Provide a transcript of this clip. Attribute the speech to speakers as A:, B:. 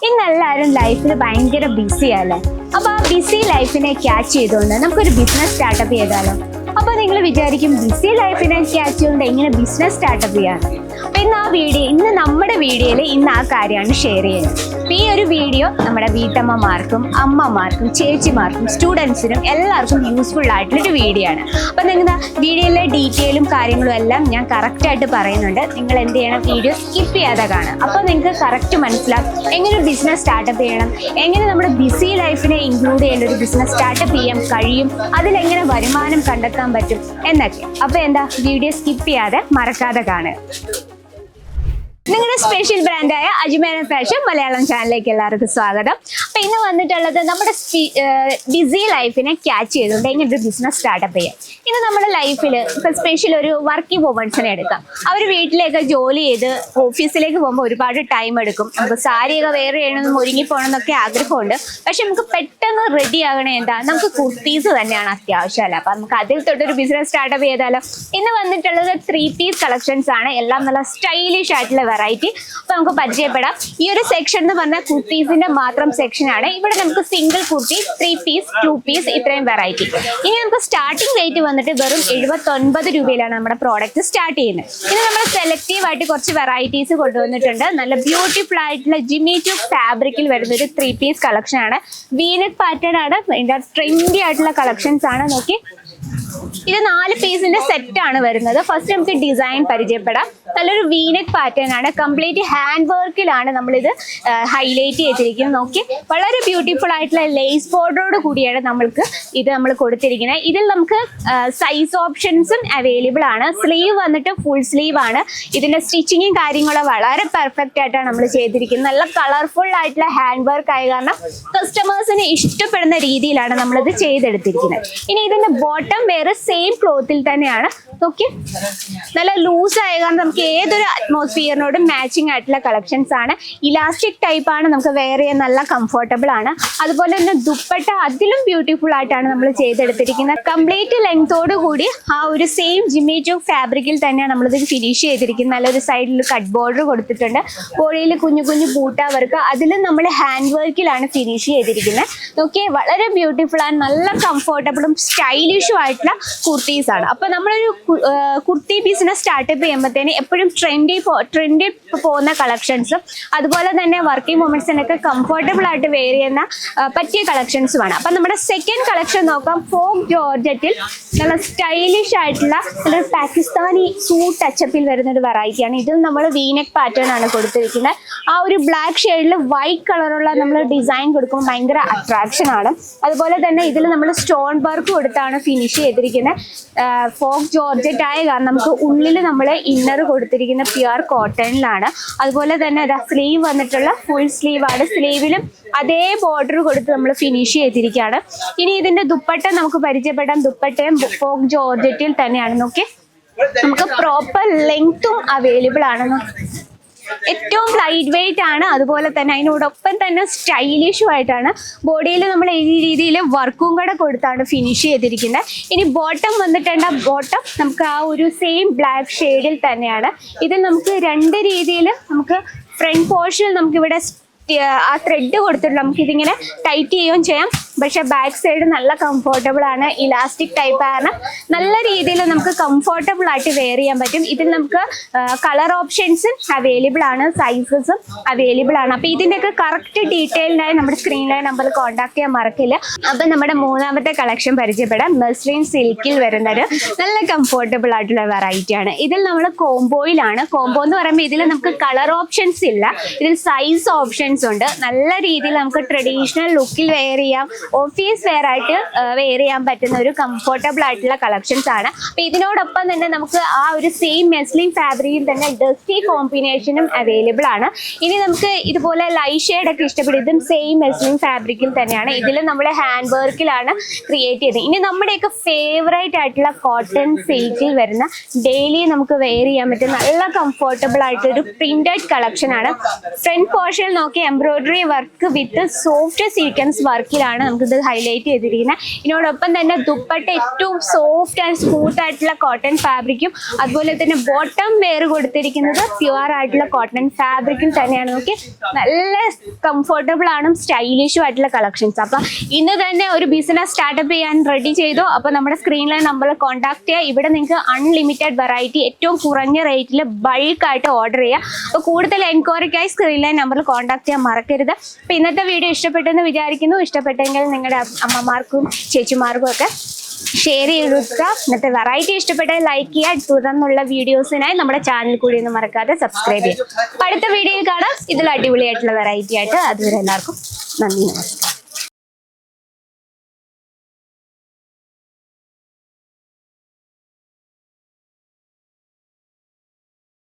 A: ഇന്നെല്ലാവരും ലൈഫിൽ ഭയങ്കര ബിസിയല്ലേ. അപ്പോൾ ആ ബിസി ലൈഫിനെ ക്യാച്ച് ചെയ്തുകൊണ്ട് നമുക്കൊരു ബിസിനസ് സ്റ്റാർട്ടപ്പ് ചെയ്താലോ. അപ്പോൾ നിങ്ങൾ വിചാരിക്കും ബിസി ലൈഫിനെ ക്യാച്ച് ചെയ്തുകൊണ്ട് എങ്ങനെ ബിസിനസ് സ്റ്റാർട്ടപ്പ് ചെയ്യാം. അപ്പോൾ ഇന്ന് നമ്മുടെ വീഡിയോയിൽ ഇന്ന് ആ കാര്യമാണ് ഷെയർ ചെയ്യുന്നത്. അപ്പോൾ ഈ ഒരു വീഡിയോ നമ്മുടെ വീട്ടമ്മമാർക്കും അമ്മമാർക്കും ചേച്ചിമാർക്കും സ്റ്റുഡൻസിനും എല്ലാവർക്കും യൂസ്ഫുൾ ആയിട്ടുള്ളൊരു വീഡിയോ ആണ്. അപ്പോൾ നിങ്ങൾ വീഡിയോയിലെ ഡീറ്റെയിലും കാര്യങ്ങളും എല്ലാം ഞാൻ കറക്റ്റായിട്ട് പറയുന്നുണ്ട്. നിങ്ങൾ എന്ത് ചെയ്യണം, വീഡിയോ സ്കിപ്പ് ചെയ്യാതെ കാണുക. അപ്പോൾ നിങ്ങൾക്ക് കറക്റ്റ് മനസ്സിലാവും എങ്ങനെ ഒരു ബിസിനസ് സ്റ്റാർട്ടപ്പ് ചെയ്യണം, എങ്ങനെ നമ്മുടെ ബിസി ലൈഫിനെ ഇൻക്ലൂഡ് ചെയ്യേണ്ട ഒരു ബിസിനസ് സ്റ്റാർട്ടപ്പ് ചെയ്യാൻ കഴിയും, അതിലെങ്ങനെ വരുമാനം കണ്ടെത്താൻ പറ്റും എന്നൊക്കെ. അപ്പോൾ എന്താ, വീഡിയോ സ്കിപ്പ് ചെയ്യാതെ മറക്കാതെ കാണുക. നിങ്ങളുടെ സ്പെഷ്യൽ ബ്രാൻഡായ അജ്മേര ഫാഷൻ മലയാളം ചാനലിലേക്ക് എല്ലാവർക്കും സ്വാഗതം. അപ്പോൾ ഇന്ന് വന്നിട്ടുള്ളത് നമ്മുടെ ബിസി ലൈഫിനെ ക്യാച്ച് ചെയ്തുകൊണ്ട് എങ്ങനെ ഒരു ബിസിനസ് സ്റ്റാർട്ടപ്പ് ചെയ്യാം. ഇന്ന് നമ്മുടെ ലൈഫിൽ ഇപ്പോൾ സ്പെഷ്യൽ ഒരു വർക്കിംഗ് വുമൺസിനെ എടുക്കാം. അവർ വീട്ടിലേക്ക് ജോലി ചെയ്ത് ഓഫീസിലേക്ക് പോകുമ്പോൾ ഒരുപാട് ടൈം എടുക്കും. നമുക്ക് സാരിയൊക്കെ വെയർ ചെയ്യണമെന്നും ഒരുങ്ങി പോകണമെന്നൊക്കെ ആഗ്രഹമുണ്ട്. പക്ഷെ നമുക്ക് പെട്ടെന്ന് റെഡി ആകണേ എന്താ, നമുക്ക് കുർത്തീസ് തന്നെയാണ് അത്യാവശ്യമല്ല. അപ്പം നമുക്ക് അതിൽ തൊട്ടൊരു ബിസിനസ് സ്റ്റാർട്ടപ്പ് ചെയ്താലോ. ഇന്ന് വന്നിട്ടുള്ളത് 3 പീസ് കളക്ഷൻസ് ആണ്. എല്ലാം നല്ല സ്റ്റൈലിഷ് ആയിട്ടുള്ള വെറൈറ്റി. അപ്പൊ നമുക്ക് പരിചയപ്പെടാം. ഈ ഒരു സെക്ഷൻ എന്ന് പറഞ്ഞാൽ കുർത്തീസിന്റെ മാത്രം സെക്ഷൻ ആണ്. ഇവിടെ നമുക്ക് സിംഗിൾ കുർത്തി, 3 പീസ്, 2 പീസ് ഇത്രയും വെറൈറ്റി. ഇനി നമുക്ക് സ്റ്റാർട്ടിംഗ് റേറ്റ് വന്നിട്ട് വെറും 79 രൂപയിലാണ് നമ്മുടെ പ്രോഡക്റ്റ് സ്റ്റാർട്ട് ചെയ്യുന്നത്. ഇനി നമ്മൾ സെലക്റ്റീവ് ആയിട്ട് കുറച്ച് വെറൈറ്റീസ് കൊണ്ടുവന്നിട്ടുണ്ട്. നല്ല ബ്യൂട്ടിഫുൾ ആയിട്ടുള്ള ജിമ്മി ടു ഫാബ്രിക്കിൽ വരുന്ന ഒരു 3 പീസ് കളക്ഷൻ ആണ്. വീനക് പാറ്റേൺ ആണ്. ഇതിന്റെ ട്രെൻഡി ആയിട്ടുള്ള കളക്ഷൻസ് ആണ്. നോക്കി, ഇത് 4 പീസിന്റെ സെറ്റ് ആണ് വരുന്നത്. ഫസ്റ്റ് നമുക്ക് ഡിസൈൻ പരിചയപ്പെടാം. നല്ലൊരു വീനക് പാറ്റേൺ ആണ്. കംപ്ലീറ്റ് ഹാൻഡ് വർക്കിലാണ് നമ്മളിത് ഹൈലൈറ്റ് ചെയ്തിരിക്കുന്നത്. നോക്കി, വളരെ ബ്യൂട്ടിഫുൾ ആയിട്ടുള്ള ലേസ് ബോർഡറോട് കൂടിയാണ് നമ്മൾ കൊടുത്തിരിക്കുന്നത്. ഇതിൽ നമുക്ക് സൈസ് ഓപ്ഷൻസും അവൈലബിൾ ആണ്. സ്ലീവ് വന്നിട്ട് ഫുൾ സ്ലീവ് ആണ്. ഇതിന്റെ സ്റ്റിച്ചിങ്ങും കാര്യങ്ങളും വളരെ പെർഫെക്റ്റ് ആയിട്ടാണ് നമ്മൾ ചെയ്തിരിക്കുന്നത്. നല്ല കളർഫുൾ ആയിട്ടുള്ള ഹാൻഡ് വർക്ക് ആയ കാരണം കസ്റ്റമേഴ്സിന് ഇഷ്ടപ്പെടുന്ന രീതിയിലാണ് നമ്മളിത് ചെയ്തെടുത്തിരിക്കുന്നത്. ഇനി ഇതിന്റെ ബോട്ടം വേറെ സെയിം ക്ലോത്തിൽ തന്നെയാണ്. നോക്കി, നല്ല ലൂസ് ആയ കാരണം നമുക്ക് ഏതൊരു അറ്റ്മോസ്ഫിയറിനോടും മാച്ചിങ് ആയിട്ടുള്ള കളക്ഷൻസ് ആണ്. ഇലാസ്റ്റിക് ടൈപ്പ് ആണ്. നമുക്ക് വെയർ ചെയ്യാൻ നല്ല കംഫർട്ടബിൾ ആണ്. അതുപോലെ തന്നെ ദുപ്പട്ട അതിലും ബ്യൂട്ടിഫുൾ ആയിട്ടാണ് നമ്മൾ ചെയ്തെടുത്തിരിക്കുന്നത്. കംപ്ലീറ്റ് ലെങ്തോട് കൂടി ആ ഒരു സെയിം ജിമ്മി ടു ഫാബ്രിക്കിൽ തന്നെയാണ് നമ്മളിത് ഫിനിഷ് ചെയ്തിരിക്കുന്നത്. നല്ലൊരു സൈഡിൽ കട്ട് ബോർഡർ കൊടുത്തിട്ടുണ്ട്. ബോഡിയിൽ കുഞ്ഞു കുഞ്ഞു ബൂട്ട വർക്ക്, അതിലും നമ്മൾ ഹാൻഡ് വർക്കിലാണ് ഫിനിഷ് ചെയ്തിരിക്കുന്നത്. നോക്കിയേ, വളരെ ബ്യൂട്ടിഫുൾ ആണ്. നല്ല കംഫർട്ടബിളും സ്റ്റൈലിഷും ആയിട്ടുള്ള കുർത്തീസ് ആണ്. അപ്പൊ നമ്മളൊരു കുർത്തി ബിസിനസ് സ്റ്റാർട്ടപ്പ് ചെയ്യുമ്പോഴത്തേന് എപ്പോഴും ട്രെൻഡി പോകുന്ന കളക്ഷൻസും അതുപോലെ തന്നെ വർക്കിംഗ് വുമൻസിനൊക്കെ കംഫർട്ടബിൾ ആയിട്ട് വെയർ ചെയ്യുന്ന പറ്റിയ കളക്ഷൻസുമാണ്. അപ്പൊ നമ്മുടെ സെക്കൻഡ് കളക്ഷൻ നോക്കാം. ഫോക്ക് ജോർജറ്റിൽ നല്ല സ്റ്റൈലിഷ് ആയിട്ടുള്ള നല്ലൊരു പാകിസ്ഥാനി സൂട്ട് ടച്ചപ്പിൽ വരുന്ന ഒരു വെറൈറ്റിയാണ്. ഇതിൽ നമ്മൾ വീനെക്ക് പാറ്റേൺ ആണ് കൊടുത്തിരിക്കുന്നത്. ആ ഒരു ബ്ലാക്ക് ഷെയ്ഡിൽ വൈറ്റ് കളറുള്ള നമ്മൾ ഡിസൈൻ കൊടുക്കുമ്പോൾ ഭയങ്കര അട്രാക്ഷൻ ആണ്. അതുപോലെ തന്നെ ഇതിൽ നമ്മൾ സ്റ്റോൺ വർക്ക് കൊടുത്താണ് ഫിനിഷ് ചെയ്തിരിക്കുന്നത്. ഫോക്ക് ജോർജറ്റ് ആയ കാരണം നമുക്ക് ഉള്ളിൽ നമ്മൾ ഇന്നർ കൊടുത്തിരിക്കുന്ന പ്യുർ കോട്ടണിലാണ്. അതുപോലെ തന്നെ സ്ലീവ് വന്നിട്ടുള്ള ഫുൾ സ്ലീവ് ആണ്. സ്ലീവിലും അതേ ബോർഡർ കൊടുത്ത് നമ്മൾ ഫിനിഷ് ചെയ്തിരിക്കുകയാണ്. ഇനി ഇതിന്റെ ദുപ്പട്ട നമുക്ക് പരിചയപ്പെടാം. ദുപ്പട്ടയും ഫോക്ക് ജോർജറ്റിൽ തന്നെയാണ്. നോക്കി, നമുക്ക് പ്രോപ്പർ ലെങ്ത്തും അവൈലബിൾ ആണ്. ഏറ്റവും ലൈറ്റ് വെയിറ്റ് ആണ്. അതുപോലെ തന്നെ അതിനോടൊപ്പം തന്നെ സ്റ്റൈലിഷും ആയിട്ടാണ്. ബോഡിയിൽ നമ്മൾ ഈ രീതിയിൽ വർക്കും കൂടെ കൊടുത്താണ് ഫിനിഷ് ചെയ്തിരിക്കുന്നത്. ഇനി ബോട്ടം വന്നിട്ടുണ്ട്. ബോട്ടം നമുക്ക് ആ ഒരു സെയിം ബ്ലാക്ക് ഷെയ്ഡിൽ തന്നെയാണ്. ഇതിൽ നമുക്ക് 2 രീതിയിൽ നമുക്ക് ഫ്രണ്ട് പോർഷനിൽ നമുക്കിവിടെ ആ ത്രെഡ് കൊടുത്തിട്ട് നമുക്ക് ഇതിങ്ങനെ ടൈറ്റ് ചെയ്യുകയും ചെയ്യാം. പക്ഷെ ബാക്ക് സൈഡ് നല്ല കംഫർട്ടബിൾ ആണ്. ഇലാസ്റ്റിക് ടൈപ്പ് ആണ്. നല്ല രീതിയിൽ നമുക്ക് കംഫർട്ടബിൾ ആയിട്ട് വെയർ ചെയ്യാൻ പറ്റും. ഇതിൽ നമുക്ക് കളർ ഓപ്ഷൻസും അവൈലബിൾ ആണ്, സൈസസും അവൈലബിൾ ആണ്. അപ്പൊ ഇതിന്റെയൊക്കെ കറക്റ്റ് ഡീറ്റെയിൽഡായി നമ്മുടെ സ്ക്രീനിലായി നമ്പറിൽ കോൺടാക്ട് ചെയ്യാൻ മറക്കില്ല. അപ്പൊ നമ്മുടെ മൂന്നാമത്തെ കളക്ഷൻ പരിചയപ്പെടാം. മെസ്ലിൻ സിൽക്കിൽ വരുന്നൊരു നല്ല കംഫർട്ടബിൾ ആയിട്ടുള്ള വെറൈറ്റി ആണ്. ഇതിൽ നമ്മൾ കോംബോയിലാണ്. കോംബോ എന്ന് പറയുമ്പോൾ ഇതിൽ നമുക്ക് കളർ ഓപ്ഷൻസ് ഇല്ല, ഇതിൽ സൈസ് ഓപ്ഷൻസ് ഉണ്ട്. നല്ല രീതിയിൽ നമുക്ക് ട്രഡീഷണൽ ലുക്കിൽ വെയർ ചെയ്യാം, ഓഫീസ് വെയർ ആയിട്ട് വെയർ ചെയ്യാൻ പറ്റുന്ന ഒരു കംഫർട്ടബിൾ ആയിട്ടുള്ള കളക്ഷൻസ് ആണ്. അപ്പൊ ഇതിനോടൊപ്പം തന്നെ നമുക്ക് ആ ഒരു സെയിം മെസ്ലിൻ ഫാബ്രിക്കിൽ തന്നെ ഡസ്റ്റി കോമ്പിനേഷനും അവൈലബിൾ ആണ്. ഇനി നമുക്ക് ഇതുപോലെ ലൈറ്റ് ഷെയ്ഡ് ഒക്കെ ഇഷ്ടപ്പെടും. ഇതും സെയിം മെസ്ലിൻ ഫാബ്രിക്കിൽ തന്നെയാണ്. ഇതിൽ നമ്മൾ ഹാൻഡ് വർക്കിലാണ് ക്രിയേറ്റ് ചെയ്തത്. ഇനി നമ്മുടെയൊക്കെ ഫേവറേറ്റ് ആയിട്ടുള്ള കോട്ടൺ സിൽക്കിൽ വരുന്ന ഡെയിലി നമുക്ക് വെയർ ചെയ്യാൻ പറ്റും നല്ല കംഫർട്ടബിൾ ആയിട്ടൊരു പ്രിന്റഡ് കളക്ഷൻ ആണ്. ഫ്രണ്ട് പോർഷനിൽ നോക്കി embroidery work with soft sequence വർക്കിലാണ് നമുക്കിത് ഹൈലൈറ്റ് ചെയ്തിരിക്കുന്നത്. ഇതിനോടൊപ്പം തന്നെ ദുപ്പട്ട ഏറ്റവും സോഫ്റ്റ് ആൻഡ് സ്മൂത്ത് ആയിട്ടുള്ള കോട്ടൺ ഫാബ്രിക്കും അതുപോലെ തന്നെ ബോട്ടം വെയർ കൊടുത്തിരിക്കുന്നത് പ്യുവർ ആയിട്ടുള്ള കോട്ടൺ ഫാബ്രിക്കും തന്നെയാണ്. നോക്കി നല്ല കംഫർട്ടബിൾ ആണ്, സ്റ്റൈലിഷും ആയിട്ടുള്ള കളക്ഷൻസ്. അപ്പം ഇന്ന് തന്നെ ഒരു ബിസിനസ് സ്റ്റാർട്ടപ്പ് ചെയ്യാൻ റെഡി ചെയ്തു. അപ്പോൾ നമ്മുടെ സ്ക്രീനിലെ നമ്പറിൽ കോൺടാക്ട് ചെയ്യുക. ഇവിടെ നിങ്ങൾക്ക് അൺലിമിറ്റഡ് വെറൈറ്റി ഏറ്റവും കുറഞ്ഞ റേറ്റിൽ ബൾക്കായിട്ട് ഓർഡർ ചെയ്യുക. അപ്പോൾ കൂടുതൽ എൻക്വയറിക്കായി സ്ക്രീനിലെ നമ്പറിൽ കോൺടാക്ട് ചെയ്യാൻ മറക്കരുത്. അപ്പോൾ ഇന്നത്തെ വീഡിയോ ഇഷ്ടപ്പെട്ടെന്ന് വിചാരിക്കുന്നു. ഇഷ്ടപ്പെട്ടെങ്കിൽ നിങ്ങളുടെ അമ്മമാർക്കും ചേച്ചിമാർക്കും ഒക്കെ ഷെയർ ചെയ്ത് കൊടുക്കുക. ഇന്നത്തെ വെറൈറ്റി ഇഷ്ടപ്പെട്ടാൽ ലൈക്ക് ചെയ്യുക. തുടർന്നുള്ള വീഡിയോസിനായി നമ്മുടെ ചാനൽ കൂടി ഒന്നും മറക്കാതെ സബ്സ്ക്രൈബ് ചെയ്യുക. അടുത്ത വീഡിയോയിൽ കാണാം ഇതിൽ അടിപൊളിയായിട്ടുള്ള വെറൈറ്റി ആയിട്ട്. അതുവരെ എല്ലാവർക്കും നന്ദി.